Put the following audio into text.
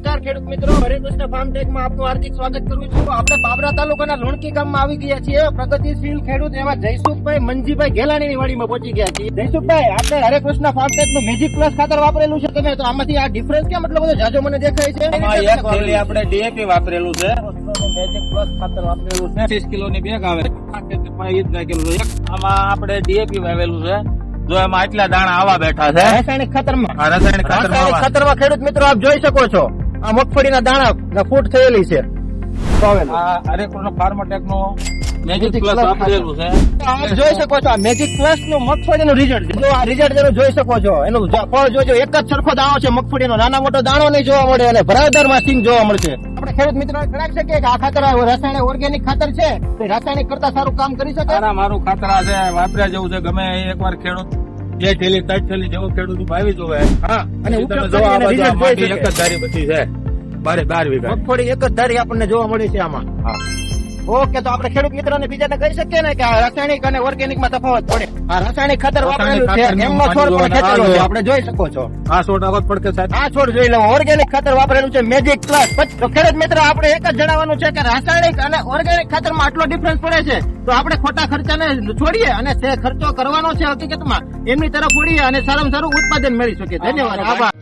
નમસ્કાર ખેડૂત મિત્રો, હરે કૃષ્ણ ફાર્મ ટેક માં આપનું હાર્દિક સ્વાગત કરું છું. આપણે બાબરા તાલુકાના લુણકી ગામમાં આવી ગયા છીએ. પ્રગતિશીલ ખેડૂત એવા જયસુખભાઈ મંજીભાઈ ગેલાણીની વાડીમાં પહોંચી ગયા છીએ. જયસુખભાઈ, આપણે હરે કૃષ્ણ ફાર્મ ટેક નું મેજિક પ્લસ ખાતર વાપરેલું છે તમે, તો આમાંથી આ ડિફરન્સ કેમ એટલો બધો જાજો મને દેખાય છે? એક થેલી આપણે ડીએપી વાપરેલું છે, મેજિક પ્લસ ખાતર વાપરેલું છે. 30 કિલોની બેગ આવે, આમાં આપણે ડીએપી વાવેલું છે. જો એમાં આટલા દાણા આવા બેઠા છે રાસાયણિક ખાતરમાં. રાસાયણિક રાસાયણિક ખાતરમાં ખેડૂત મિત્રો આપ જોઈ શકો છો, આ મગફળીના દાણા ફૂટ થયેલી છે. હરેકૃષ્ણ ફાર્મટેક નું મેજિક પ્લસ વાપરેલું છે. આપ જોઈ શકો છો, આ મેજિક પ્લસ નું મગફળીનું રિઝલ્ટ. જો આ રિઝલ્ટ તમે જોઈ શકો છો, એનું ફળ જોજો, એક જ સરખો દાણો છે મગફળીનો, નાના મોટો દાણો નહીં જોવા મળે અને ભરાવદારમાં સિંગ જોવા મળશે. આપણે ખેડૂત મિત્રો જણાવી શકીએ કે આ ખાતર રાસાયણિક ઓર્ગેનિક ખાતર છે, તો રાસાયણિક કરતા સારું કામ કરી શકે. મારું ખાતર આ છે, વાપર્યા જેવું છે. ગમે એકવાર ખેડૂત 2 થેલી 3 થેલી જેવો ખેડૂત ભાવી જોવે. હા, અને ઉપયોગ જો આ કરીને result બધી જોઈ એક જ શકે. ધારી બધી છે, 12 વીઘા મગફળી એક જ ધારી આપણને જોવા મળે છે આમાં. ઓકે, તો આપણે ખેડૂત મિત્રોને બીજાને કહી શકીએ ને કે આ રાસાયણિક અને ઓર્ગેનિક માં તફાવત પડે. આ રાસાયણિક ખાતર વાપરેલું છે, એમનો છોડ પણ ખેંચેલો છે, આપણે જોઈ શકો છો. આ છોડ આગળ પડકે સાહેબ, આ છોડ જોઈ લો, ઓર્ગેનિક ખાતર વાપરેલું છે મેજિક પ્લસ. તો ખેડૂત મિત્ર આપણે એક જ જણાવવાનું છે કે રાસાયણિક અને ઓર્ગેનિક ખાતરમાં આટલો ડિફરન્સ પડે છે, તો આપણે ખોટા ખર્ચાને છોડીએ અને જે ખર્ચો કરવાનો છે હકીકતમાં એમની તરફ વળીએ અને સારામાં સારું ઉત્પાદન મેળવી શકીએ. ધન્યવાદ, આભાર.